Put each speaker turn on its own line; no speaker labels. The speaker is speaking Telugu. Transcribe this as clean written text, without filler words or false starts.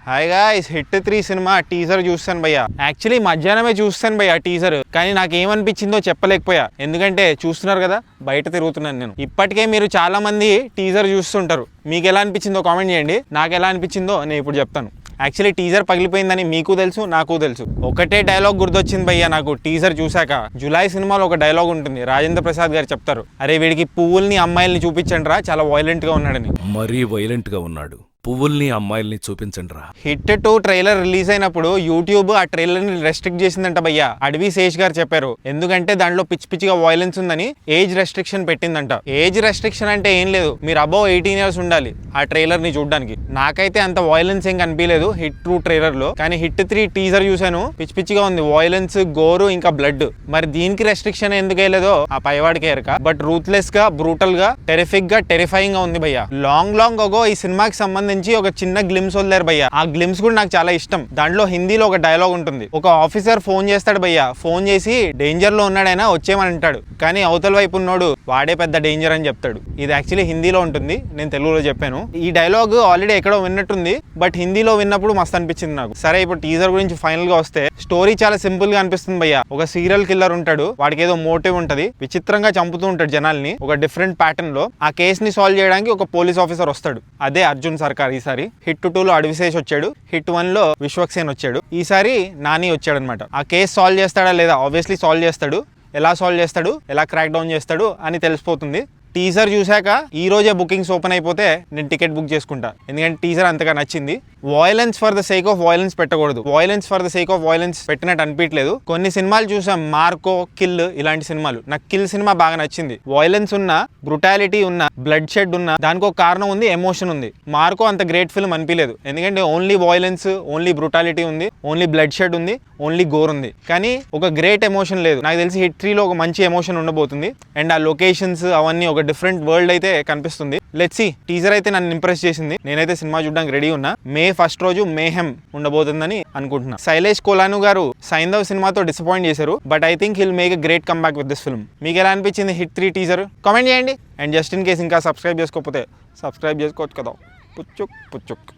Hi guys, hit 3 cinema teaser చూస్తాను భయ్యా. యాక్చువల్లీ మధ్యాహ్నమే చూస్తాను భయ్యా టీజర్, కానీ నాకు ఏమనిపించిందో చెప్పలేకపోయా. ఎందుకంటే చూస్తున్నారు కదా, బయట తిరుగుతున్నాను నేను. ఇప్పటికే మీరు చాలా మంది టీజర్ చూస్తుంటారు. మీకు ఎలా అనిపించిందో కామెంట్ చేయండి. నాకు ఎలా అనిపించిందో నేను ఇప్పుడు చెప్తాను. యాక్చువల్లీ టీజర్ పగిలిపోయిందని మీకు తెలుసు, నాకు తెలుసు. ఒకటే డైలాగ్ గుర్తొచ్చింది భయ్యా నాకు టీజర్ చూశాక. జులై సినిమాలో ఒక డైలాగ్ ఉంటుంది, రాజేంద్ర ప్రసాద్ గారు చెప్తారు, అరే వీడికి పువ్వుల్ని అమ్మాయిల్ని చూపించండి రా, చాలా వైలెంట్ గా ఉన్నాడని.
మరీ వైలెంట్ గా ఉన్నాడు, పువ్వుల్ని అమ్మాయిల్ని చూపించండి రా.
హిట్ 2 ట్రైలర్ రిలీజ్ అయినప్పుడు యూట్యూబ్ ఆ ట్రైలర్ ని రెస్ట్రిక్ట్ చేసిందంట భయ్యా. అడవి శేష్ గారు చెప్పారు, ఎందుకంటే దాంట్లో పిచ్చి పిచ్చిగా వైలెన్స్ ఉందని ఏజ్ రెస్ట్రిక్షన్ పెట్టిందంట. ఏజ్ రెస్ట్రిక్షన్ అంటే ఏం లేదు, మీరు అబౌవ్ 18 years ఉండాలి ఆ ట్రైలర్ ని చూడడానికి. నాకైతే అంత వైలెన్స్ ఏం కనిపించలేదు హిట్ 2 ట్రైలర్ లో, కానీ హిట్ 3 టీజర్ చూసాను, పిచ్చి పిచ్చిగా ఉంది. వైలెన్స్, గోరు, ఇంకా బ్లడ్. మరి దీనికి రెస్ట్రిక్షన్ ఎందుకు వేయలేదో ఆ పైవాడికి ఎరక. బట్ రూత్లెస్ గా, బ్రూటల్ గా, టెరిఫిక్ గా, టెరిఫైయింగ్ గా ఉంది భయ్యా. లాంగ్ అగో ఈ సినిమాకి సంబంధించి ఒక చిన్న గ్లిమ్స్ వదిలేరు భయ్యా. ఆ గ్లిమ్స్ కూడా నాకు చాలా ఇష్టం. దాంట్లో హిందీలో ఒక డైలాగ్ ఉంటుంది, ఒక ఆఫీసర్ ఫోన్ చేస్తాడు భయ్యా. ఫోన్ చేసి డేంజర్ లో ఉన్నాడైనా వచ్చేయమని అంటాడు, కానీ అవతల వైపు ఉన్నాడు వాడే పెద్ద డేంజర్ అని చెప్తాడు. ఇది యాక్చువల్లీ హిందీలో ఉంటుంది, నేను తెలుగులో చెప్పాను. ఈ డైలాగ్ ఆల్రెడీ ఎక్కడో విన్నట్టుంది, బట్ హిందీలో విన్నప్పుడు మస్తు అనిపించింది నాకు. సరే, ఇప్పుడు టీజర్ గురించి ఫైనల్ గా వస్తే, స్టోరీ చాలా సింపుల్ గా అనిపిస్తుంది భయ్యా. ఒక సీరియల్ కిల్లర్ ఉంటాడు, వాడికి ఏదో మోటివ్ ఉంటది, విచిత్రంగా చంపుతూ ఉంటాడు జనాల్ని ఒక డిఫరెంట్ ప్యాటర్న్ లో. ఆ కేస్ ని సాల్వ్ చేయడానికి ఒక పోలీస్ ఆఫీసర్ వస్తాడు, అదే అర్జున్ సర్కార్. ఈసారి హిట్ 2 లో అడవిశేష్ వచ్చాడు, హిట్ 1 లో విశ్వక్సేన్ వచ్చాడు, ఈసారి నాని వచ్చాడు అనమాట. ఆ కేసు సాల్వ్ చేస్తాడా లేదా? ఆబ్వియస్లీ సాల్వ్ చేస్తాడు. ఎలా సాల్వ్ చేస్తాడు, ఎలా క్రాక్ డౌన్ చేస్తాడు అని తెలిసిపోతుంది. టీజర్ చూశాక ఈ రోజే బుకింగ్స్ ఓపెన్ అయిపోతే నేను టికెట్ బుక్ చేసుకుంటా, ఎందుకంటే టీజర్ అంతగా నచ్చింది. Violence for the sake of violence పెట్టకూడదు. Violence for the sake of violence పెట్టినట్టు అనిపించలేదు. కొన్ని సినిమాలు చూసాం, మార్కో, కిల్, ఇలాంటి సినిమాలు. నాకు కిల్ సినిమా బాగా నచ్చింది. వాయిలెన్స్ ఉన్న, బ్రుటాలిటీ ఉన్న, బ్లడ్ షెడ్ ఉన్న, దానికి ఒక కారణం ఉంది, ఎమోషన్ ఉంది. మార్కో అంత గ్రేట్ ఫిల్మ్ అనిపించలేదు, ఎందుకంటే ఓన్లీ వాయిలెన్స్, ఓన్లీ బ్రుటాలిటీ ఉంది, ఓన్లీ బ్లడ్ షెడ్ ఉంది, ఓన్లీ గోర్ ఉంది, కానీ ఒక గ్రేట్ ఎమోషన్ లేదు. నాకు తెలిసి హిట్ 3 లో ఒక మంచి ఎమోషన్ ఉండబోతుంది. అండ్ ఆ లొకేషన్స్ అవన్నీ ఒక డిఫరెంట్ వరల్డ్ అయితే కనిపిస్తుంది. Let's see. టీజర్ అయితే నన్ను ఇంప్రెస్ చేసింది. నేనైతే సినిమా చూడడానికి రెడీ ఉన్నా. మే 1st రోజు మేహెమ్ ఉండబోతుందని అనుకుంటున్నా. శైలేష్ కోలాను గారు సైంధవ్ సినిమాతో డిసప్పాయింట్ చేశారు, but I think he'll make a great come back with this film. మీకు ఎలా అనిపించింది హిట్ 3 టీజర్? కామెంట్ చేయండి. అండ్ జస్ట్ ఇన్ కేస్ ఇంకా సబ్స్క్రైబ్ చేసుకోకపోతే సబ్స్క్రైబ్ చేసుకోవచ్చు కదా. పుచ్చుక్ పుచ్చుక్.